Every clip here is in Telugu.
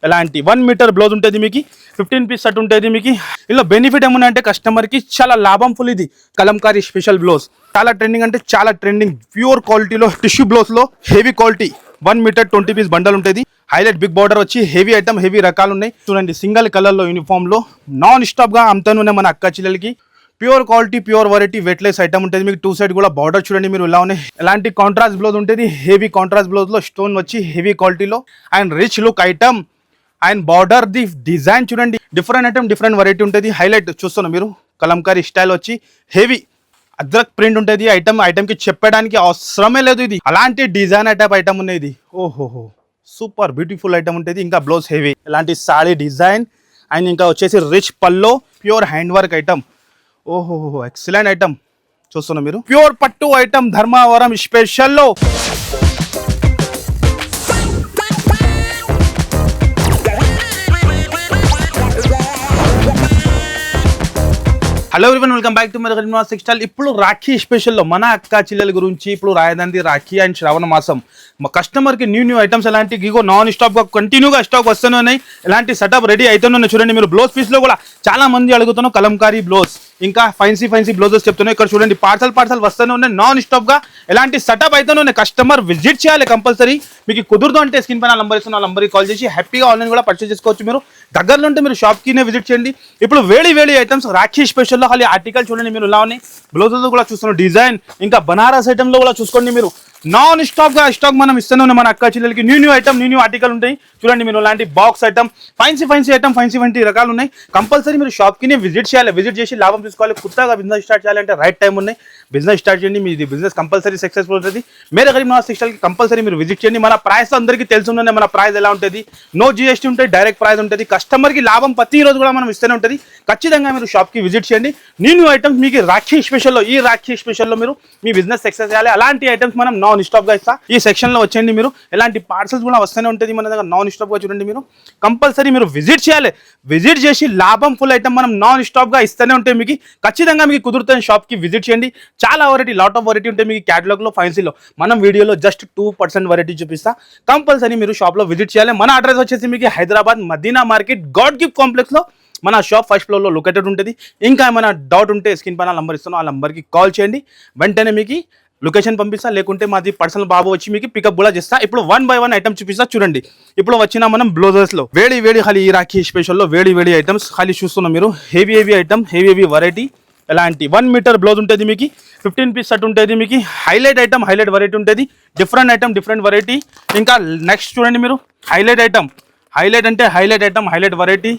ఎలాంటి 1 మీటర్ బ్లౌజ్ ఉంటుంది మీకు 15 పీస్ సెట్ ఉంటుంది మీకు. ఇలా బెనిఫిట్ ఏముందంటే కస్టమర్కి చాలా లాభం ఫుల్. ఇది కలంకారీ స్పెషల్ బ్లౌజ్ చాలా ట్రెండింగ్, అంటే చాలా ట్రెండింగ్. ప్యూర్ క్వాలిటీలో టిష్యూ బ్లౌజ్లో heavy quality 1 meter 20 piece bundle ఉంటుంది. హైలైట్ బిగ్ బార్డర్ వచ్చి హెవీ ఐటమ్, హెవీ రకాలు ఉన్నాయి. చూడండి సింగిల్ కలర్లో యూనిఫామ్లో నాన్ స్టాప్గా అమ్ముతాను మన అక్క చెల్లెలకి. Pure quality, pure variety, weightless item ఉంటుంది మీకు. 2 సైడ్ కూడా బార్డర్ చూడండి మీరు ఇలా ఉన్నాయి. ఎలాంటి కాంట్రాస్ట్ బ్లౌజ్ ఉంటుంది, హెవీ కాంట్రాస్ట్ బ్లౌజ్లో స్టోన్ వచ్చి హెవీ క్వాలిటీలో and rich look item. And border ది డిజైన్ చూడండి, డిఫరెంట్ ఐటమ్, డిఫరెంట్ వెరైటీ ఉంటుంది. హైలైట్ చూస్తున్నారు మీరు, కలంకారీ స్టైల్ వచ్చి హెవీ అద్రక్ ప్రింట్ ఉంటుంది. ఐటమ్కి చెప్పడానికి అవసరమే లేదు. ఇది అలాంటి డిజైన్ టైప్ ఐటమ్ ఉన్నాయి. ఇది ఓహోహో సూపర్ బ్యూటిఫుల్ ఐటమ్ ఉంటుంది. ఇంకా బ్లౌజ్ హెవీ, ఇలాంటి సారీ డిజైన్ అండ్ ఇంకా వచ్చేసి rich pallu, pure hand work item. ఓహోహో ఎక్సలెంట్ ఐటమ్ చూస్తున్నారు మీరు. ప్యూర్ పట్టు ఐటమ్ ధర్మవరం స్పెషల్లో. Hello everyone, welcome back to my textile. ఇప్పుడు రాఖీ స్పెషల్లో మన అక్క చెల్లెల గురించి ఇప్పుడు రాయదండి. రాఖీ అండ్ శ్రావణ మాసం మా కస్టమర్కి న్యూ ఐటమ్స్ ఎలాంటి ఇగో నాన్ స్టాప్గా కంటిన్యూగా స్టాక్ వస్తూనే ఉన్నాయి. ఎలాంటి సెటప్ రెడీ అవుతున్నాయి చూడండి మీరు. బ్లౌజ్ పీస్లో కూడా చాలా మంది అడుగుతున్నాం కలంకారీ బ్లౌజ్, ఇంకా ఫైన్సీ బ్లౌజెస్ చెప్తున్నాయి. ఇక్కడ చూడండి పార్సల్ వస్తూనే ఉన్నాయి నాన్ స్టాప్గా. ఎలాంటి సెటప్ అయితేనే ఉన్నాయి. కస్టమర్ విజిట్ చేయాలి కంపల్సరీ. మీకు కుదురుదు అంటే స్క్రీన్ పైన నంబర్ ఇస్తున్న నంబర్కి కాల్ చేసి హ్యాపీగా ఆన్లైన్ కూడా పర్చేస్ చేసుకోవచ్చు. మీరు దగ్గరలో ఉంటే మీరు షాప్కినే విజిట్ చేయండి. ఇప్పుడు వేడి ఐటమ్స్ రాఖీ స్పెషల్లో ఖాళీ ఆర్టికల్ చూడండి మీరు ఇలా ఉన్నాయి. బ్లౌజెస్ కూడా చూస్తున్నారు డిజైన్, ఇంకా బనారస్ ఐటమ్లో కూడా చూసుకోండి మీరు. నాన్ స్టాప్గా స్టాక్ మనం ఇస్తూనే ఉన్నాం మన అక్క చెల్లెలకి. న్యూ ఐటమ్, న్యూ ఆర్టికల్ ఉంటాయి చూడండి మీరు. ఇలాంటి box item, fancy item, fancy రకాలు ఉన్నాయి. కంపల్సరీ మీరు షాప్కి విజిట్ చేయాలి. విజిట్ చేసి లాభం తీసుకోవాలి. కొత్తగా బిజినెస్ స్టార్ట్ చేయాలంటే రైట్ టైం ఉన్నాయి. బిజినెస్ స్టార్ట్ చేయండి, మీది బిజినెస్ కంపల్సరీ సక్సెస్ఫుల్ ఉంటుంది. మేరే గరీబ్ నవాజ్ టెక్స్టైల్కి కంపల్సరీ మీరు విజిట్ చేయండి. మన ప్రైస్ అందరికీ తెలిసి ఉన్నాయి. మన ప్రైస్ ఎలా ఉంటుంది, నో జిఎస్టీ ఉంటుంది, డైరెక్ట్ ప్రైస్ ఉంటుంది. కస్టమర్కి లాభం ప్రతిరోజు కూడా మనం ఇస్తూనే ఉంటుంది. ఖచ్చితంగా మీరు షాప్కి విజిట్ చేయండి. న్యూ ఐటమ్స్ మీకు రాఖీ స్పెషల్లో, ఈ రాఖీ స్పెషల్లో మీరు మీ బిజినెస్ సక్సెస్ చేయాలి. అలాంటి ఐటమ్స్ మనం నాన్ స్టాప్గా ఇస్తా. ఈ సెక్షన్లో వచ్చేయండి మీరు. ఎలాంటి పార్సల్స్ కూడా వస్తూనే ఉంటుంది మన దగ్గర నాన్ స్టాప్గా. చూడండి మీరు కంపల్సరీ మీరు విజిట్ చేయాలి. విజిట్ చేసి లాభం ఫుల్ ఐటమ్ మనం నాన్ స్టాప్గా ఇస్తూనే ఉంటాయి. మీకు ఖచ్చితంగా మీకు కుదురుతుంది షాప్కి విజిట్ చేయండి. చాలా వెరైటీ, లాట్ ఆఫ్ వెరైటీ ఉంటాయి మీకు క్యాటలాగ్లో, ఫైన్సీలో. మనం వీడియోలో జస్ట్ 2% వెరైటీ చూపిస్తా. కంపల్సరీ మీరు షాప్లో విజిట్ చేయాలి. మన అడ్రస్ వచ్చేసి మీకు Hyderabad Madina market God gift కాంప్లెక్స్లో మన షాప్ ఫస్ట్ ఫ్లోర్లో లొకేటెడ్ ఉంటుంది. ఇంకా ఏమైనా డౌట్ ఉంటే స్క్రీన్ పైన నంబర్ ఇస్తున్నాం, ఆ నంబర్కి కాల్ చేయండి. వెంటనే మీకు లొకేషన్ పంపిస్తా. లేకుంటే మాది పర్సనల్ బాబు వచ్చి మీకు పికప్ కూడా చేస్తా. ఇప్పుడు 1 by 1 ఐటమ్ చూపిస్తా చూడండి. ఇప్పుడు వచ్చిన మనం బ్లౌజెస్లో వేడి ఖాళీ ఈ రాఖీ స్పెషల్లో వేడి ఐటమ్స్ ఖాళీ చూస్తున్నాం మీరు. Heavy item, heavy variety. ఎలాంటి 1 మీటర్ బ్లౌజ్ ఉంటుంది మీకు 15 పీస్ సెట్ ఉంటుంది మీకు. హైలైట్ ఐటమ్, హైలైట్ వెరైటీ ఉంటుంది. Different item, different variety. ఇంకా నెక్స్ట్ చూడండి మీరు హైలైట్ ఐటమ్. హైలైట్ అంటే హైలైట్ ఐటమ్, హైలైట్ వెరైటీ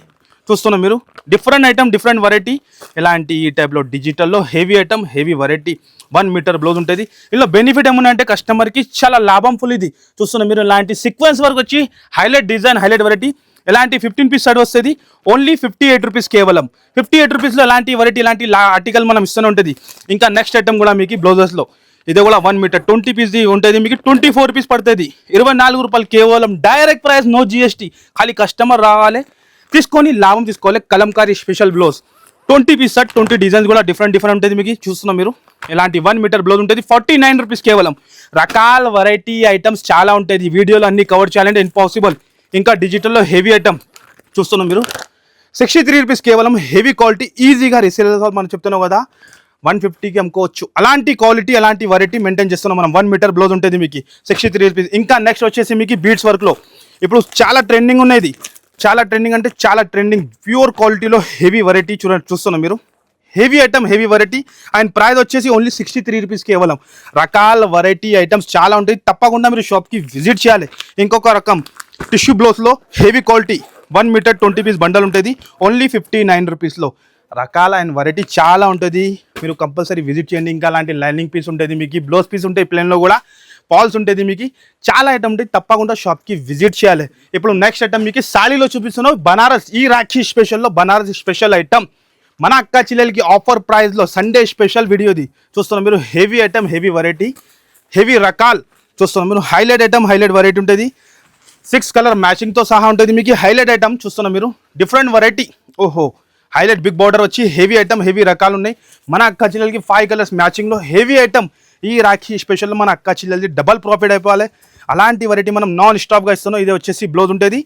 చూస్తున్నాం మీరు. Different item, different variety. ఇలాంటి ఈ టైప్లో డిజిటల్లో heavy item, heavy variety. 1 metre blouse ఉంటుంది. ఇలా బెనిఫిట్ ఏముందంటే కస్టమర్కి చాలా లాభం ఫుల్. ఇది చూస్తున్నాం మీరు. ఇలాంటి సీక్వెన్స్ వర్క్ వచ్చి హైలైట్ డిజైన్, హైలైట్ వెరైటీ. ఎలాంటి 15 పీస్ సెట్ వస్తుంది ఓన్లీ 58 రూపీస్ కేవలం. 58 రూపీస్లో ఎలాంటి వెరైటీ, ఇలాంటి ఆర్టికల్ మనం ఇస్తూనే ఉంటుంది. ఇంకా నెక్స్ట్ ఐటమ్ కూడా మీకు బ్లౌజెస్లో ఇది కూడా 1 మీటర్ 20 పీస్ది ఉంటుంది మీకు. 24 రూపీస్ పడుతుంది. 24 రూపాయలు కేవలం. Direct price, no GST. ఖాళీ కస్టమర్ రావాలి, తీసుకొని లాభం తీసుకోవాలి. Kalamkari special blouse 20 piece set, 20 designs కూడా డిఫరెంట్ ఉంటుంది మీకు. చూస్తున్నాం మీరు. ఇలాంటి 1 మీటర్ బ్లౌజ్ ఉంటుంది 49 రూపీస్ కేవలం. రకాల వెరైటీ ఐటమ్స్ చాలా ఉంటుంది. వీడియోలో అన్ని కవర్ చేయాలంటే ఇంపాసిబుల్. ఇంకా డిజిటల్లో హెవీ ఐటమ్ చూస్తున్నాం మీరు. 63 రూపీస్ కేవలం. హెవీ క్వాలిటీ, ఈజీగా రీసేల్ మనం చెప్తున్నాం కదా, 150కి అమ్ముకోవచ్చు. అలాంటి క్వాలిటీ, అలాంటి వెరైటీ మెయింటైన్ చేస్తున్నాం మనం. 1 మీటర్ బ్లౌజ్ ఉంటుంది మీకు 63 రూపీస్. ఇంకా నెక్స్ట్ వచ్చేసి మీకు బీడ్స్ వర్క్లో ఇప్పుడు చాలా ట్రెండింగ్ ఉన్నది. చాలా ట్రెండింగ్ అంటే చాలా ట్రెండింగ్. ప్యూర్ క్వాలిటీలో హెవీ వెరైటీ చూస్తున్నాం మీరు. Heavy item, heavy variety. And price వచ్చేసి ఓన్లీ 63 రూపీస్ కేవలం. రకాల వెరైటీ ఐటమ్స్ చాలా ఉంటాయి. తప్పకుండా మీరు షాప్కి విజిట్ చేయాలి. ఇంకొక రకం టిష్యూ బ్లౌజ్లో heavy quality 1 meter 20 piece bundle ఉంటుంది ఓన్లీ 59 రూపీస్లో. రకాల అండ్ వెరైటీ చాలా ఉంటుంది. మీరు కంపల్సరీ విజిట్ చేయండి. ఇంకా అలాంటి లైనింగ్ పీస్ ఉంటుంది మీకు, బ్లౌజ్ పీస్ ఉంటాయి ప్లేన్లో కూడా, పాల్స్ ఉంటుంది మీకు. చాలా ఐటమ్ ఉంటుంది. తప్పకుండా షాప్కి విజిట్ చేయాలి. ఇప్పుడు నెక్స్ట్ ఐటమ్ మీకు సాడీలో చూపిస్తున్నాం. బనారస్, ఈ రాఖీ స్పెషల్లో బనారస్ స్పెషల్ ఐటమ్ మన అక్క చెల్లెలకి ఆఫర్ ప్రైస్లో సండే స్పెషల్ వీడియోది చూస్తున్నాం మీరు. Heavy item, heavy variety, heavy రకాల్ చూస్తున్నాం మీరు. హైలైట్ ఐటమ్, హైలైట్ వెరైటీ ఉంటుంది. 6 కలర్ మ్యాచింగ్తో సహా ఉంటుంది మీకు. హైలైట్ ఐటమ్ చూస్తున్నాం మీరు. Different variety. ఓహో హైలైట్ బిగ్ బార్డర్ వచ్చి హెవీ ఐటమ్, హెవీ రకాలు ఉన్నాయి. మన అక్క చెల్లెలకి 5 కలర్స్ మ్యాచింగ్లో హెవీ ఐటమ్. ఈ రాఖీ స్పెషల్లో మన అక్క చెల్లెలది డబల్ ప్రాఫిట్ అయిపోవాలి. అలాంటి వెరైటీ మనం నాన్ స్టాప్గా ఇస్తున్నాం. ఇది వచ్చేసి బ్లౌజ్ ఉంటుంది.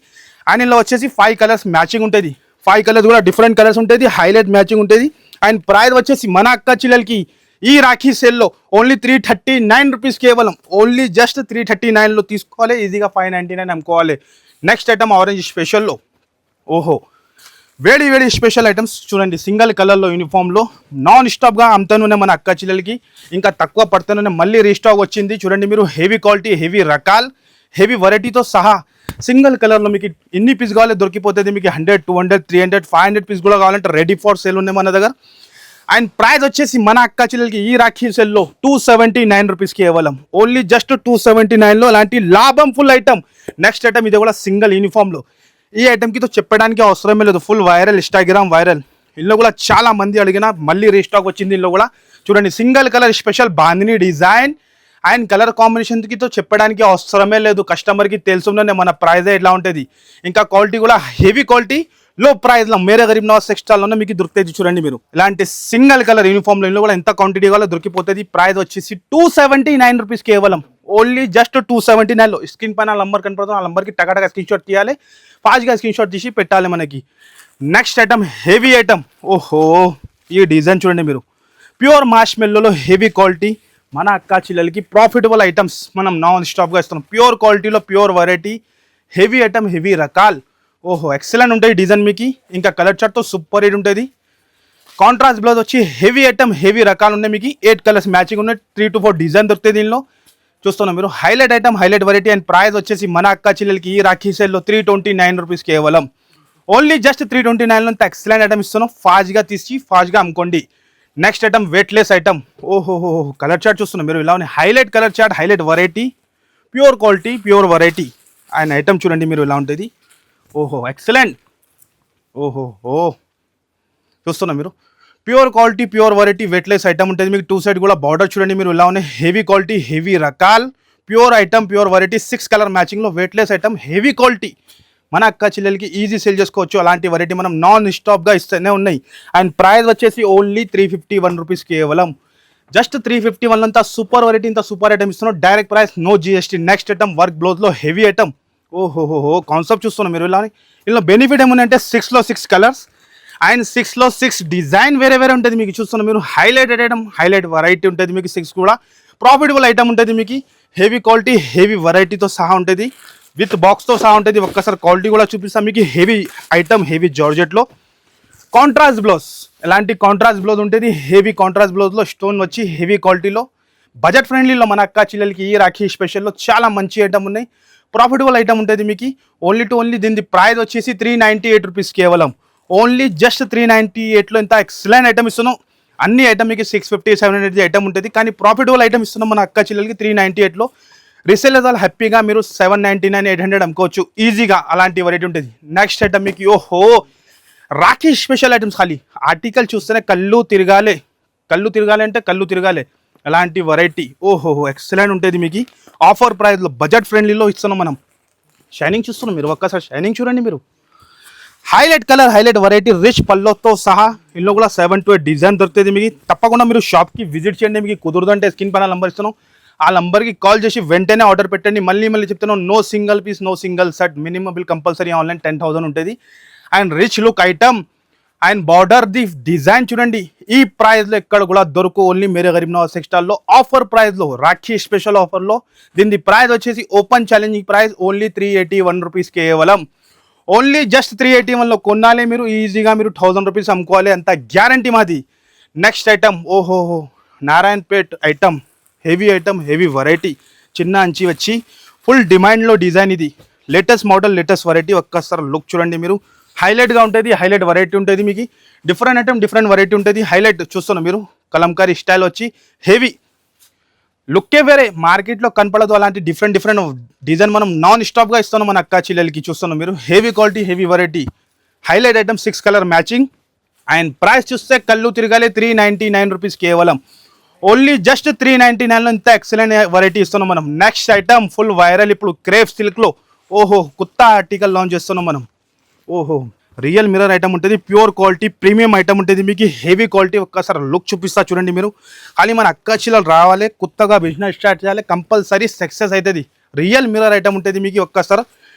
అండ్ ఇందులో వచ్చేసి 5 కలర్స్ మ్యాచింగ్ ఉంటుంది, 5 కలర్స్ కూడా డిఫరెంట్ కలర్స్ ఉంటుంది, హైలైట్ మ్యాచింగ్ ఉంటుంది. అండ్ ప్రైస్ వచ్చేసి మన అక్క చెల్లెలకి ఈ రాఖీ సేల్లో ఓన్లీ 339 రూపీస్, కేవలం ఓన్లీ జస్ట్ 339లో తీసుకోవాలి, ఈజీగా 599 అమ్ముకోవాలి. నెక్స్ట్ ఐటమ్ ఆరెంజ్ స్పెషల్లో, ఓహో వేడి వేడి స్పెషల్ ఐటమ్స్ చూడండి, సింగిల్ కలర్లో యూనిఫామ్లో నాన్ స్టాప్గా అమ్ముతానునే మన అక్క చెల్లెలకి, ఇంకా తక్కువ పడుతానునే మళ్ళీ రీస్టాక్ వచ్చింది. చూడండి మీరు, హెవీ క్వాలిటీ, హెవీ రకాల్, హెవీ వెరైటీతో సహా సింగిల్ కలర్లో మీకు ఎన్ని పీస్ కావాలి దొరికిపోతుంది. మీకు 100, 200, 300, 500 పీస్ కూడా కావాలంటే రెడీ ఫర్ సేల్ ఉన్నాయి మన దగ్గర. అండ్ ప్రైస్ వచ్చేసి మన అక్క చెల్లెలకి ఈ రాఖీ సెల్లో 279 రూపీస్, కేవలం ఓన్లీ జస్ట్ 279లో అలాంటి లాభం ఫుల్ ఐటమ్. నెక్స్ట్ ఐటమ్ ఇది కూడా సింగిల్ యూనిఫామ్లో, ఈ ఐటమ్కి తో చెప్పడానికి అవసరమే లేదు, ఫుల్ వైరల్, ఇన్స్టాగ్రామ్ వైరల్. ఇందులో కూడా చాలా మంది అడిగిన మళ్ళీ రీస్టాక్ వచ్చింది. ఇందులో కూడా చూడండి single colour special bandhani design and colour కాంబినేషన్కి తో చెప్పడానికి అవసరమే లేదు, కస్టమర్కి తెలుసునే మన ప్రైస్ ఎట్లా ఉంటుంది. ఇంకా క్వాలిటీ కూడా హెవీ క్వాలిటీ, లో ప్రైస్లో మేరే గరీబ్ నవాజ్ టెక్స్టైల్లోనే మీకు దొరుకుతుంది. చూడండి మీరు, ఇలాంటి సింగిల్ కలర్ యూనిఫామ్లో ఇందులో కూడా ఎంత క్వాంటిటీ కావాలో దొరికిపోతుంది. ప్రైస్ వచ్చేసి 279 రూపీస్, కేవలం ఓన్లీ జస్ట్ 279లో. స్క్రీన్ పైన నంబర్ కనపడుతుంది, ఆ నంబర్కి టకాటగా స్క్రీన్ షాట్ తీయాలి, ఫాస్ట్గా స్క్రీన్ షాట్ తీసి పెట్టాలి మనకి. నెక్స్ట్ ఐటమ్ హెవీ ఐటమ్, ఓహో ఈ డిజైన్ చూడండి మీరు, ప్యూర్ మార్ష్మెల్లోలో హెవీ క్వాలిటీ, మన అక్క చెల్లెలకి ప్రాఫిటబుల్ ఐటమ్స్ మనం నాన్ స్టాప్గా ఇస్తున్నాం. ప్యూర్ క్వాలిటీలో pure variety, heavy item, heavy రకాల్, ఓహో ఎక్సలెంట్ ఉంటుంది డిజైన్ మీకు. ఇంకా కలర్ చార్ట్తో సూపర్ హిట్ ఉంటుంది. కాంట్రాస్ట్ బ్లౌజ్ వచ్చి హెవీ ఐటమ్, హెవీ రకాలు ఉన్నాయి మీకు, 8 కలర్స్ మ్యాచింగ్ ఉన్నాయి, 3 to 4 డిజైన్ దొరుకుతాయి దీనిలో. చూస్తున్నాం మీరు, highlight item, highlight variety. And price వచ్చేసి మన అక్క చెల్లెలకి ఈ రాఖీ సేల్లో 329 రూపీస్, కేవలం ఓన్లీ జస్ట్ 329లో అంత ఎక్సలెంట్ ఐటమ్ ఇస్తున్నాం. ఫాస్ట్గా తీసి ఫాస్ట్గా అమ్ముకోండి. నెక్స్ట్ ఐటమ్ వెయిట్లెస్ ఐటమ్, ఓహోహో కలర్ చార్ట్ చూస్తున్నాం మీరు, ఇలా ఉన్నాయి highlight colour chart, highlight variety, pure quality, pure variety. And item చూడండి మీరు ఇలా ఉంటుంది, ఓహో ఎక్సలెంట్, ఓహో చూస్తున్నాం మీరు, pure quality, pure variety, weightless item ఉంటుంది మీకు. 2 సైడ్ కూడా బార్డర్ చూడండి మీరు ఇలా ఉన్నాయి, హెవీ క్వాలిటీ, హెవీ రకాల్, pure item, pure variety, 6 colour మ్యాచింగ్లో వెయిట్లెస్ ఐటమ్, హెవీ క్వాలిటీ. మన అక్క చెల్లెలకి ఈజీ సేల్ చేసుకోవచ్చు, అలాంటి వెరైటీ మనం నాన్ స్టాప్గా ఇస్తూనే ఉన్నాయి. అండ్ ప్రైస్ వచ్చేసి ఓన్లీ 351 రూపీస్, కేవలం జస్ట్ 351 అంతా సూపర్ వెరైటీ, ఇంత సూపర్ ఐటమ్ ఇస్తున్నాం. Direct price, no GST. Next item work బ్లౌజ్లో హెవీ ఐటమ్, ఓహోహో కాన్సెప్ట్ చూస్తున్నాం మీరు ఇలా. ఇందులో బెనిఫిట్ ఏముందంటే 6లో 6 కలర్స్ అండ్ 6లో 6 డిజైన్ వేరే వేరే ఉంటుంది మీకు. చూస్తున్నాం మీరు, హైలైటెడ్ ఐటమ్, హైలైట్ వెరైటీ ఉంటుంది మీకు. 6 కూడా ప్రాఫిటబుల్ ఐటమ్ ఉంటుంది మీకు, హెవీ క్వాలిటీ, హెవీ వెరైటీతో సహా ఉంటుంది, విత్ బాక్స్తో సహా ఉంటుంది. ఒక్కసారి క్వాలిటీ కూడా చూపిస్తాం మీకు. హెవీ ఐటమ్, హెవీ జార్జెట్లో కాంట్రాస్ట్ బ్లౌజ్, ఎలాంటి కాంట్రాస్ట్ బ్లౌజ్ ఉంటుంది, హెవీ కాంట్రాస్ట్ బ్లౌజ్లో స్టోన్ వచ్చి హెవీ క్వాలిటీలో, బడ్జెట్ ఫ్రెండ్లీలో మన అక్క చెల్లెలకి ఈ రాఖీ స్పెషల్లో చాలా మంచి ఐటమ్ ఉన్నాయి, ప్రాఫిటబుల్ ఐటమ్ ఉంటుంది మీకు. ఓన్లీ టు ఓన్లీ దీని ప్రైస్ వచ్చేసి 398 రూపీస్, కేవలం ఓన్లీ జస్ట్ 398లో ఇంత ఎక్సలెంట్ ఐటమ్ ఇస్తున్నాం. అన్ని ఐటమ్ మీకు 650, 700 ఐటమ్ ఉంటుంది, కానీ ప్రాఫిటబుల్ ఐటమ్ ఇస్తున్నాం మన అక్క చెల్లెలకి 398లో. రీసేలర్స్ వాళ్ళు హ్యాపీగా మీరు 799, 800 అమ్ముకోవచ్చు ఈజీగా, అలాంటి వెరైటీ ఉంటుంది. నెక్స్ట్ ఐటమ్ మీకు, ఓహో రాఖీ స్పెషల్ ఐటమ్స్, ఖాళీ ఆర్టికల్ చూస్తేనే కళ్ళు తిరగాలి అంటే కళ్ళు తిరగాలి, అలాంటి వెరైటీ, ఓహోహో ఎక్సలెంట్ ఉంటుంది మీకు. ఆఫర్ ప్రైస్లో బడ్జెట్ ఫ్రెండ్లీలో ఇస్తున్నాం మనం. షైనింగ్ చూస్తున్నాం మీరు, ఒక్కసారి షైనింగ్ చూడండి మీరు, highlight colour, highlight variety, rich పల్లోతో సహా. ఇందులో కూడా 7 to 8 డిజైన్ దొరుకుతుంది మీకు. తప్పకుండా మీరు షాప్కి విజిట్ చేయండి. మీకు కుదరదంటే స్క్రీన్ పైన నంబర్ ఇస్తున్నాం, ఆ నంబర్కి కాల్ చేసి వెంటనే ఆర్డర్ పెట్టండి. మళ్ళీ చెప్తున్నాం, no single piece, no single set, minimum bill compulsory online 10,000 ఉంటుంది. And rich look item and border ది డిజైన్ చూడండి, ఈ ప్రైస్లో ఎక్కడ కూడా దొరకు, ఓన్లీ మేరే గరీబ్ నవాజ్ టెక్స్టైల్లో ఆఫర్ ప్రైస్లో, రాఖీ స్పెషల్ ఆఫర్లో. దీని ప్రైస్ వచ్చేసి open challenging price only 381 rupees, కేవలం ఓన్లీ జస్ట్ 381లో కొనాలి మీరు, ఈజీగా మీరు 1000 రూపీస్ అమ్ముకోవాలి, అంత గ్యారంటీ మాది. నెక్స్ట్ ఐటమ్, ఓహోహో Narayanpet item, heavy item, heavy variety, చిన్న అంచి వచ్చి ఫుల్ డిమాండ్లో డిజైన్. ఇది లేటెస్ట్ మోడల్, లేటెస్ట్ వెరైటీ. ఒక్కసారి లుక్ చూడండి మీరు, హైలైట్గా ఉంటుంది, హైలైట్ వెరైటీ ఉంటుంది మీకు. డిఫరెంట్ ఐటమ్, డిఫరెంట్ వెరైటీ ఉంటుంది. హైలైట్ చూస్తున్నాం మీరు, కలంకారీ స్టైల్ వచ్చి హెవీ లుక్కే వేరే, మార్కెట్లో కనపడదు అలాంటి డిఫరెంట్ డిజైన్ మనం నాన్ స్టాప్గా ఇస్తున్నాం మన అక్క చెల్లెలకి. చూస్తున్నాం మీరు, heavy quality, heavy variety, highlight item, 6 colour matching. And price చూస్తే కళ్ళు తిరగాలి, 399 రూపీస్, కేవలం ఓన్లీ జస్ట్ 399లో ఇంత ఎక్సలెంట్ వెరైటీ ఇస్తున్నాం మనం. నెక్స్ట్ ఐటమ్ ఫుల్ వైరల్ ఇప్పుడు, క్రేప్ సిల్క్లో, ఓహో కొత్త ఆర్టికల్ లాంచ్ చేస్తున్నాం మనం. ఓహో రియల్ మిర్రర్ ఐటమ్ ఉంటుంది, ప్యూర్ క్వాలిటీ, ప్రీమియం ఐటమ్ ఉంటుంది మీకు, హెవీ క్వాలిటీ. ఒక్కసారి లుక్ చూపిస్తా చూడండి మీరు. కానీ మన అక్క చెల్లెలు రావాలి, కొత్తగా బిజినెస్ స్టార్ట్ చేయాలి, కంపల్సరీ సక్సెస్ అవుతుంది. రియల్ మిర్రర్ ఐటమ్ ఉంటుంది మీకు. ఒక్కసారి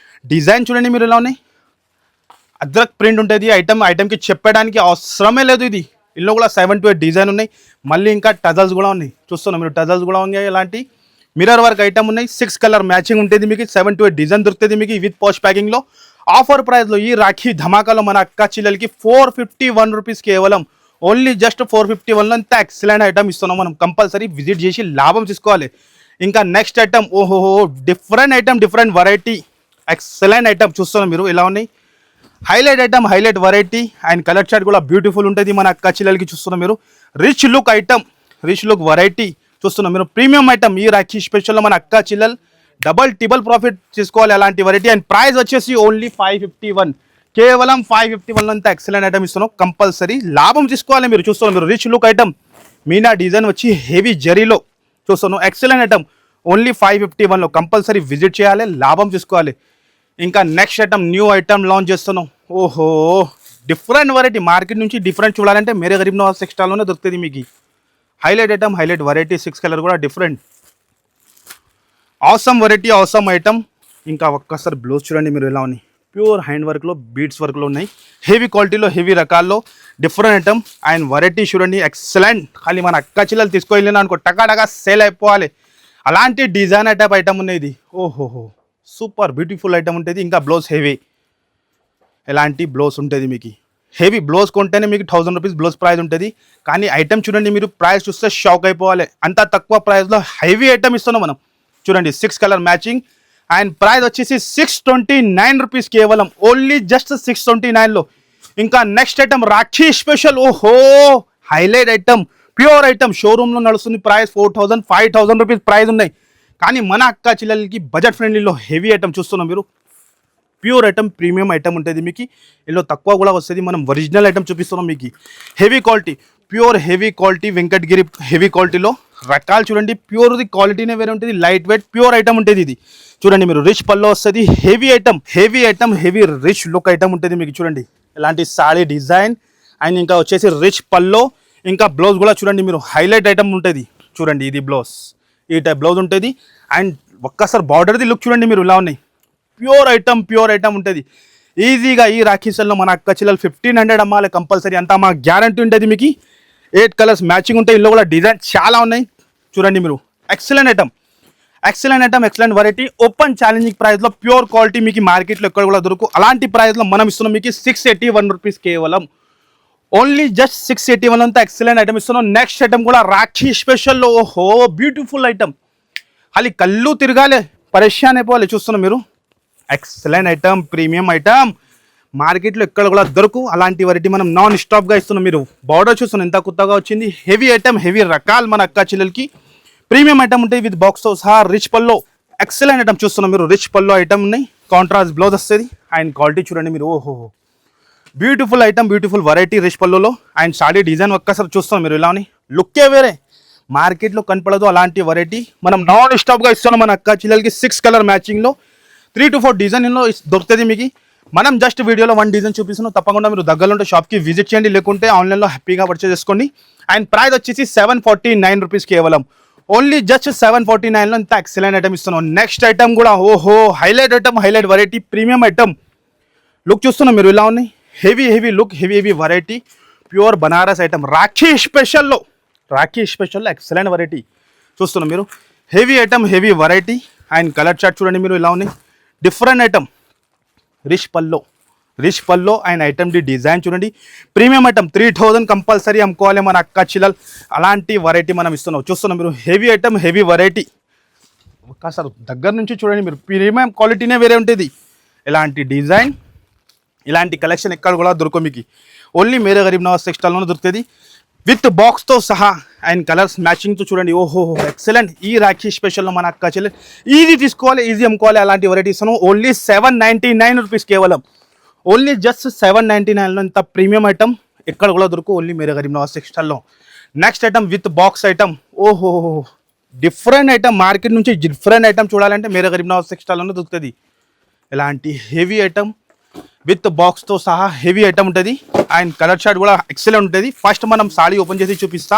డిజైన్ చూడండి మీరు ఎలా ఉన్నాయి, అద్రక్ ప్రింట్ ఉంటుంది. ఐటమ్కి చెప్పడానికి అవసరమే లేదు. ఇది ఇందులో కూడా 7 to 8 డిజైన్ ఉన్నాయి. మళ్ళీ ఇంకా టజల్స్ కూడా ఉన్నాయి. చూస్తున్నాం మీరు, టజల్స్ కూడా ఉన్నాయి. ఇలాంటి మిర్రర్ వర్క్ ఐటమ్ ఉన్నాయి. 6 కలర్ మ్యాచింగ్ ఉంటుంది. మీకు 7 to 8 డిజైన్ దొరుకుతుంది మీకు విత్ పాష్ ప్యాకింగ్లో. ఆఫర్ ప్రైస్లో ఈ రాఖీ ధమాకాలో మన అక్క చెల్లెలకి 451 రూపీస్ కేవలం. ఓన్లీ జస్ట్ 451లో ఇంత ఎక్సలెంట్ ఐటమ్ ఇస్తున్నాం. మనం కంపల్సరీ విజిట్ చేసి లాభం తీసుకోవాలి. ఇంకా నెక్స్ట్ ఐటమ్, ఓహో different item, different variety, excellent item చూస్తున్నాం మీరు. ఇలా ఉన్నాయి highlight item, highlight variety and colour chart కూడా బ్యూటిఫుల్ ఉంటుంది. మన అక్క చెల్లెలకి చూస్తున్నాం మీరు. Rich look item, rich look variety చూస్తున్నాం మీరు. ప్రీమియం ఐటమ్ ఈ రాఖీ స్పెషల్లో మన అక్క చెల్లెలు డబల్ టిబల్ ప్రాఫిట్ తీసుకోవాలి అలాంటి వెరైటీ. అండ్ ప్రైస్ వచ్చేసి ఓన్లీ 551, కేవలం 551లో ఇంత ఎక్సలెంట్ ఐటమ్ ఇస్తున్నాం. కంపల్సరీ లాభం తీసుకోవాలి మీరు. చూస్తున్నాం మీరు rich look item, Meena design వచ్చి హెవీ జరీలో చూస్తున్నాం. ఎక్సలెంట్ ఐటమ్ ఓన్లీ 551లో కంపల్సరీ విజిట్ చేయాలి, లాభం తీసుకోవాలి. ఇంకా next item, new item launch చేస్తున్నాం. ఓహో డిఫరెంట్ వెరైటీ, మార్కెట్ నుంచి డిఫరెంట్ చూడాలంటే మేరే గరీబ్ నవాజ్ టెక్స్టైల్లోనే దొరుకుతుంది మీకు. Highlight item, highlight variety, 6 colour కూడా different, awesome variety, awesome item. ఇంకా ఒక్కసారి బ్లౌజ్ చూడండి మీరు. ఎలా ఉన్నాయి ప్యూర్ హ్యాండ్ వర్క్లో, బీడ్స్ వర్క్లో ఉన్నాయి. హెవీ క్వాలిటీలో, హెవీ రకాల్లో డిఫరెంట్ ఐటమ్ అండ్ వెరైటీ చూడండి ఎక్సలెంట్. ఖాళీ మన అక్క చిల్లలు తీసుకోలేనా అనుకో టకాటగా సేల్ అయిపోవాలి. అలాంటి డిజైన్ ఐటమ్ ఉన్నాయి ఇది. ఓహోహో సూపర్ బ్యూటిఫుల్ ఐటమ్ ఉంటుంది. ఇంకా బ్లౌజ్ హెవీ, ఎలాంటి బ్లౌజ్ ఉంటుంది మీకు. హెవీ బ్లౌజ్ కొంటేనే మీకు 1000 రూపీస్ బ్లౌజ్ ప్రైస్ ఉంటుంది. కానీ ఐటమ్ చూడండి మీరు, ప్రైస్ చూస్తే షాక్ అయిపోవాలి. అంత తక్కువ ప్రైస్లో హెవీ ఐటమ్ ఇస్తున్నాం మనం. చూడండి 6 కలర్ మ్యాచింగ్ అండ్ ప్రైస్ వచ్చేసి 629 రూపీస్ కేవలం. ఓన్లీ జస్ట్ 629లో. ఇంకా నెక్స్ట్ ఐటమ్ రాఖీ స్పెషల్. ఓహో హైలైట్ ఐటమ్, ప్యూర్ ఐటమ్, షోరూంలో నడుస్తుంది. ప్రైస్ 4000, 5000 రూపీస్ ప్రైస్ ఉన్నాయి. కానీ మన అక్క చెల్లెలకి బడ్జెట్ ఫ్రెండ్లీలో హెవీ ఐటమ్ చూస్తున్నాం మీరు. ప్యూర్ ఐటమ్, ప్రీమియం ఐటమ్ ఉంటుంది మీకు. ఇందులో తక్కువ కూడా వస్తుంది. మనం ఒరిజినల్ ఐటమ్ చూపిస్తున్నాం మీకు. Heavy quality, pure heavy quality, Venkatagiri heavy క్వాలిటీలో రకాలు చూడండి. ప్యూర్ది క్వాలిటీనే వేరే ఉంటుంది. లైట్ వెయిట్ ప్యూర్ ఐటమ్ ఉంటుంది ఇది. చూడండి మీరు రిచ్ పల్లో వస్తుంది. Heavy item, heavy item, heavy rich look item ఉంటుంది మీకు. చూడండి ఇలాంటి సారీ డిజైన్ అండ్ ఇంకా వచ్చేసి రిచ్ పల్లో. ఇంకా బ్లౌజ్ కూడా చూడండి మీరు, హైలైట్ ఐటమ్ ఉంటుంది. చూడండి ఇది బ్లౌజ్, ఈ టైప్ బ్లౌజ్ ఉంటుంది. అండ్ ఒక్కసారి బార్డర్ది లుక్ చూడండి మీరు. ఇలా ఉన్నాయి ప్యూర్ ఐటమ్, ప్యూర్ ఐటమ్ ఉంటుంది. ఈజీగా ఈ రాఖీ సెల్లో మన అక్క చెల్లెలు 1500 అమ్మాలి కంపల్సరీ. అంతా మా గ్యారంటీ ఉంటుంది మీకు. 8 కలర్స్ మ్యాచింగ్ ఉంటాయి. ఇందులో కూడా డిజైన్ చాలా ఉన్నాయి. చూడండి మీరు excellent item, excellent item, excellent variety. Open challenging ప్రైస్లో ప్యూర్ క్వాలిటీ మీకు మార్కెట్లో ఎక్కడ కూడా దొరుకు. అలాంటి ప్రైస్లో మనం ఇస్తున్నాం మీకు 681 రూపీస్ కేవలం. ఓన్లీ జస్ట్ 681 అంతా ఎక్సలెంట్ ఐటమ్ ఇస్తున్నాం. నెక్స్ట్ ఐటమ్ కూడా రాఖీ స్పెషల్లో. ఓహో బ్యూటిఫుల్ ఐటమ్, ఖాళీ కళ్ళు తిరగాలి, పరేషాన్ అయిపోవాలి. చూస్తున్నాం మీరు ఎక్సలెంట్ ఐటమ్, ప్రీమియం ఐటమ్, మార్కెట్లో ఎక్కడ కూడా దొరకు. అలాంటి వెరైటీ మనం నాన్ స్టాప్గా ఇస్తున్నాం. మీరు బార్డర్ చూస్తున్నాం ఎంత కొత్తగా వచ్చింది. హెవీ ఐటమ్, హెవీ రకాలు మన అక్క చెల్లెలకి. ప్రీమియం ఐటమ్ ఉంటాయి విత్ బాక్స్తో సహా. రిచ్ పల్లో ఎక్సలెంట్ ఐటమ్ చూస్తున్నాం మీరు. రిచ్ పల్లో ఐటమ్ ఉన్నాయి. కాంట్రాస్ట్ బ్లౌజ్ వస్తుంది అండ్ క్వాలిటీ చూడండి మీరు. ఓహో beautiful item, beautiful variety rich పల్లోలో. అండ్ సాడీ డిజైన్ ఒక్కసారి చూస్తాం మీరు. ఇలా లుక్కే వేరే, మార్కెట్లో కనపడదు అలాంటి వెరైటీ. మనం నాన్ స్టాప్గా ఇస్తున్నాం మన అక్క చెల్లెలకి. 6 కలర్ మ్యాచింగ్లో 3 to 4 డిజైన్లో దొరుకుతుంది మీకు. మనం జస్ట్ వీడియోలో 1 డిజైన్ చూపిస్తున్నాం. తప్పకుండా మీరు దగ్గరలో ఉంటే షాప్కి విజిట్ చేయండి, లేకుంటే ఆన్లైన్లో హ్యాపీగా పర్చేస్ చేసుకోండి. అండ్ ప్రైస్ వచ్చేసి 749 రూపీస్ కేవలం. ఓన్లీ జస్ట్ 749లో ఇంత ఎక్సలెంట్ ఐటమ్ ఇస్తున్నాం. నెక్స్ట్ ఐటమ్ కూడా ఓహో highlight item, highlight variety, premium item. Look చూస్తున్నాం మీరు. ఇలా ఉన్నాయి heavy heavy look, heavy heavy variety, pure Banaras item. Rakhi స్పెషల్లో, రాఖీ స్పెషల్లో ఎక్సలెంట్ వెరైటీ చూస్తున్నాం మీరు. Heavy item, heavy variety and colour chart చూడండి మీరు. ఇలా ఉన్నాయి different item. Rich pallu, rich pallu and item the design చూడండి. ప్రీమియం ఐటమ్ 3000 కంపల్సరీ అమ్ముకోవాలి మన అక్క చిల్లలు. అలాంటి వెరైటీ మనం ఇస్తున్నాం. చూస్తున్నాం మీరు హెవీ ఐటమ్, హెవీ వెరైటీ. ఒక్కసారి దగ్గర నుంచి చూడండి మీరు. ప్రీమియం క్వాలిటీనే వేరే ఉంటుంది. ఇలాంటి డిజైన్, ఇలాంటి కలెక్షన్ ఎక్కడ కూడా దొరకవు మీకు. ఓన్లీ మేరే గరీబ్ నవాజ్ టెక్స్టైల్లోనే దొరుకుతుంది విత్ బాక్స్తో సహా అండ్ కలర్స్ మ్యాచింగ్తో చూడండి. ఓహో ఎక్సలెంట్. ఈ రాఖీ స్పెషల్లో మన అక్క చెల్లెలు ఈజీ తీసుకోవాలి, ఈజీ అమ్ముకోవాలి. అలాంటి వెరైటీస్ ఓన్లీ 799 రూపీస్ కేవలం. ఓన్లీ జస్ట్ 799లో ఇంత ప్రీమియం ఐటమ్ ఎక్కడ కూడా దొరుకు. ఓన్లీ మేరే గరీబ్ నవాజ్ టెక్స్టైల్లో. Next item with box item. ఓహో డిఫరెంట్ ఐటమ్, మార్కెట్ నుంచి డిఫరెంట్ ఐటమ్ చూడాలంటే మేరే గరీబ్ నవాజ్ టెక్స్టైల్లోనే దొరుకుతుంది. ఇలాంటి హెవీ ఐటమ్ విత్ బాక్స్తో సహా హెవీ ఐటమ్ ఉంటుంది. అండ్ కలర్ చార్ట్ కూడా ఎక్సలెంట్ ఉంటుంది. ఫస్ట్ మనం సాడీ ఓపెన్ చేసి చూపిస్తా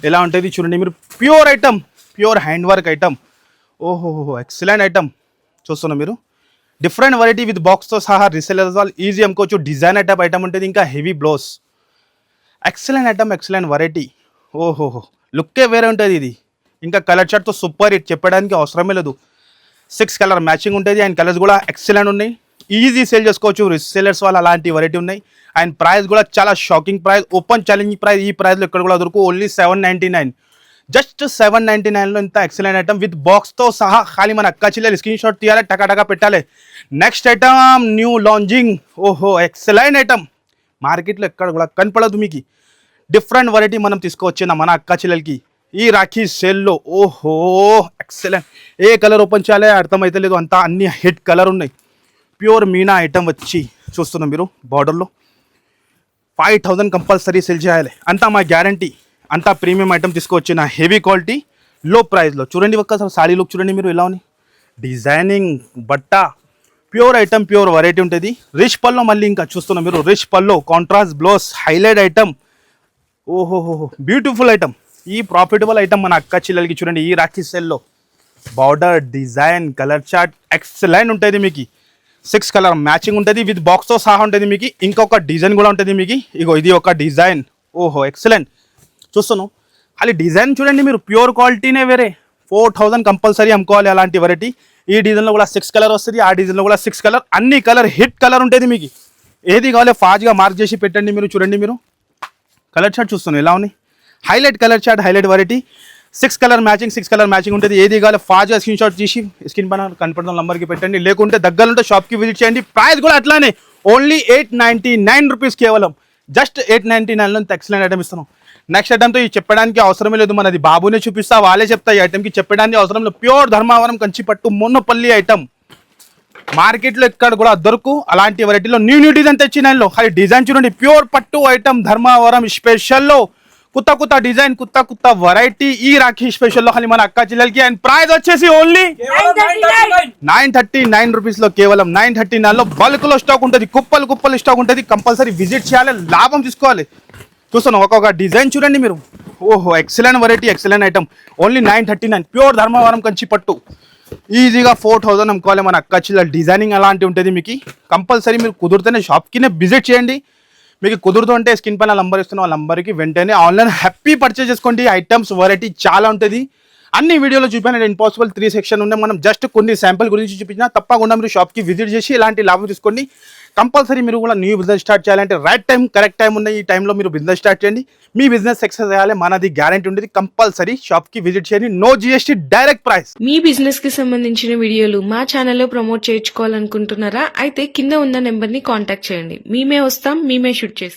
ఎలా ఉంటుంది చూడండి మీరు. Pure item, pure hand work item. ఓహో ఎక్సలెంట్ ఐటమ్ చూస్తున్నాం మీరు. డిఫరెంట్ వెరైటీ విత్ బాక్స్తో సహా రీసెలర్స్ వాళ్ళు ఈజీ అమ్ముకోవచ్చు. డిజైన్ ఐటమ్ ఉంటుంది, ఇంకా heavy blouse. Excellent item, excellent variety. ఓహోహో, లుక్కే వేరే ఉంటుంది ఇది. ఇంకా కలర్ చార్ట్తో సూపర్ హిట్, చెప్పడానికి అవసరమే లేదు. 6 కలర్ మ్యాచింగ్ ఉంటుంది అండ్ కలర్స్ కూడా ఎక్సలెంట్ ఉన్నాయి. ఈజీ సేల్ చేసుకోవచ్చు. రీసెలర్స్ వాళ్ళు అలాంటి వెరైటీ ఉన్నాయి. అండ్ ప్రైస్ కూడా చాలా shocking price, open challenging price. ఈ ప్రైస్లో ఇక్కడ కూడా దొరుకు, ఓన్లీ 799. జస్ట్ 799లో ఇంత ఎక్సలెంట్ ఐటమ్ విత్ బాక్స్తో సహా. ఖాళీ మన అక్క చెల్లెలు స్క్రీన్ షాట్ తీయాలి, టకాటకా పెట్టాలి. Next item new launching. ఓహో, ఎక్సలెంట్ ఐటమ్, మార్కెట్లో ఎక్కడ కూడా కనపడదు మీకు. డిఫరెంట్ వెరైటీ మనం తీసుకొచ్చిన మన అక్క చెల్లెలకి ఈ రాఖీ సేల్లో. ఓహో, ఎక్సలెంట్. ఏ కలర్ ఓపెన్ చేయాలి అర్థమైతే లేదు, అంతా అన్ని హిట్ కలర్ ఉన్నాయి. ప్యూర్ మీనా ఐటమ్ వచ్చి చూస్తున్నాం మీరు, బార్డర్లో 5000 కంపల్సరీ సేల్ చేయాలి, అంతా మా గ్యారంటీ. అంతా ప్రీమియం ఐటమ్ తీసుకొచ్చిన హెవీ క్వాలిటీ లో ప్రైస్లో. చూడండి ఒక్కసారి సారీ లుక్ చూడండి మీరు ఎలా ఉంది, డిజైనింగ్ బట్ట, ప్యూర్ ఐటమ్, ప్యూర్ వెరైటీ ఉంటుంది. రిచ్ పల్లో మళ్ళీ ఇంకా చూస్తున్నాం మీరు, రిచ్ పల్లో కాంట్రాస్ట్ బ్లౌజ్, హైలైట్ ఐటమ్. ఓహోహో, బ్యూటిఫుల్ ఐటమ్. ఈ ప్రాఫిటబుల్ ఐటమ్ మన అక్క చెల్లెలకి చూడండి ఈ రాఖీ సేల్లో. Border design colour chart excellent ఉంటుంది మీకు. 6 కలర్ మ్యాచింగ్ ఉంటుంది విత్ బాక్స్తో సహా ఉంటుంది మీకు. ఇంకొక డిజైన్ కూడా ఉంటుంది మీకు. ఇగో ఇది ఒక డిజైన్. ఓహో, ఎక్సలెంట్. చూస్తున్నాను అది డిజైన్ చూడండి మీరు, ప్యూర్ క్వాలిటీనే వేరే. 4000 కంపల్సరీ అమ్ముకోవాలి అలాంటి వెరైటీ. ఈ డిజైన్లో కూడా 6 కలర్ వస్తుంది, ఆ డిజైన్లో కూడా 6 కలర్, అన్ని కలర్ హిట్ కలర్ ఉంటుంది మీకు. ఏది కావాలి ఫాస్ట్గా మార్క్ చేసి పెట్టండి మీరు. చూడండి మీరు కలర్ చార్ట్ చూస్తున్నాను ఎలా ఉంది, highlight colour chart, highlight variety. 6 colour matching ఉంటుంది. ఏది కావాలి ఫాస్ట్గా స్క్రీన్ షాట్ తీసి స్క్రీన్ పైన కనపడుతున్న నెంబర్కి పెట్టండి, లేకుంటే దగ్గరుంటే షాప్కి విజిట్ చేయండి. ప్రైస్ కూడా అట్లానే, ఓన్లీ 899 రూపీస్ కేవలం. జస్ట్ 899లో ఎక్సలెంట్ ఐటమ్ ఇస్తున్నాం. నెక్స్ట్ ఐటమ్తో ఈ చెప్పడానికి అవసరమే లేదు, మనది బాబునే చూపిస్తా, వాళ్ళే చెప్తా. ఈ ఐటమ్కి చెప్పడానికి అవసరం లేదు. ప్యూర్ ధర్మావరం కంచిపట్టు మొన్నపల్లి ఐటమ్. మార్కెట్లో ఎక్కడ కూడా దొరుకు అలాంటి వెరైటీలో న్యూ డిజైన్ తెచ్చినాయిలో. అది డిజైన్ చూడండి, ప్యూర్ పట్టు ఐటమ్ ధర్మావరం స్పెషల్లో. కొత్త డిజైన్, కొత్త వెరైటీ ఈ రాఖీ స్పెషల్లో ఖాళీ మన అక్క చెల్లెలకి. అండ్ ప్రైస్ వచ్చేసి ఓన్లీ 939 రూపీస్లో, కేవలం 939లో. బల్క్లో స్టాక్ ఉంటుంది, కుప్పలు స్టాక్ ఉంటుంది. కంపల్సరీ విజిట్ చేయాలి, లాభం తీసుకోవాలి. చూస్తున్నాం ఒక్కొక్క డిజైన్ చూడండి మీరు. ఓహో, excellent variety, excellent item. Only 939, pure Dharmavaram Kanchi పట్టు. ఈజీగా 4000 అమ్ముకోవాలి మన అక్క చెల్లెలు. డిజైనింగ్ అలాంటి ఉంటుంది మీకు. కంపల్సరీ మీరు కుదిరితేనే షాప్కినే విజిట్ చేయండి. మీకు కుదురుతుంటే స్క్రీన్ పైన నంబర్ ఇస్తున్న ఆ నంబర్కి వెంటనే ఆన్లైన్ హ్యాపీ పర్చేజ్ చేసుకోండి. ఐటమ్స్ వెరైటీ చాలా ఉంటుంది. అన్ని వీడియోలో చూపిన ఇంపాసిబుల్ 3 సెక్షన్ ఉన్నాయి. మనం జస్ట్ కొన్ని శాంపుల్ గురించి చూపించినా, తప్పకుండా మీరు షాప్కి విజిట్ చేసి ఇలాంటి లాభం తీసుకోండి. కంపల్సరీ మీరు కూడా న్యూ బిజినెస్ స్టార్ట్ చేయాలంటే రైట్ టైం, కరెక్ట్ టైం ఉన్న ఈ టైంలో మీరు బిజినెస్ స్టార్ట్ చేయండి. మీ బిజినెస్ సక్సెస్ అయ్యాలి, మనది గ్యారెంటీ ఉంటుంది. కంపల్సరీ షాప్కి విజిట్ చేయండి. No GST, direct price. మీ బిజినెస్ కి సంబంధించిన వీడియోలు మా ఛానల్లో ప్రమోట్ చేయించుకోవాలనుకుంటున్నారా? అయితే కింద ఉన్న నెంబర్ ని కాంటాక్ట్ చేయండి. మేమే వస్తాం, మేమే షూట్ చేస్తాం.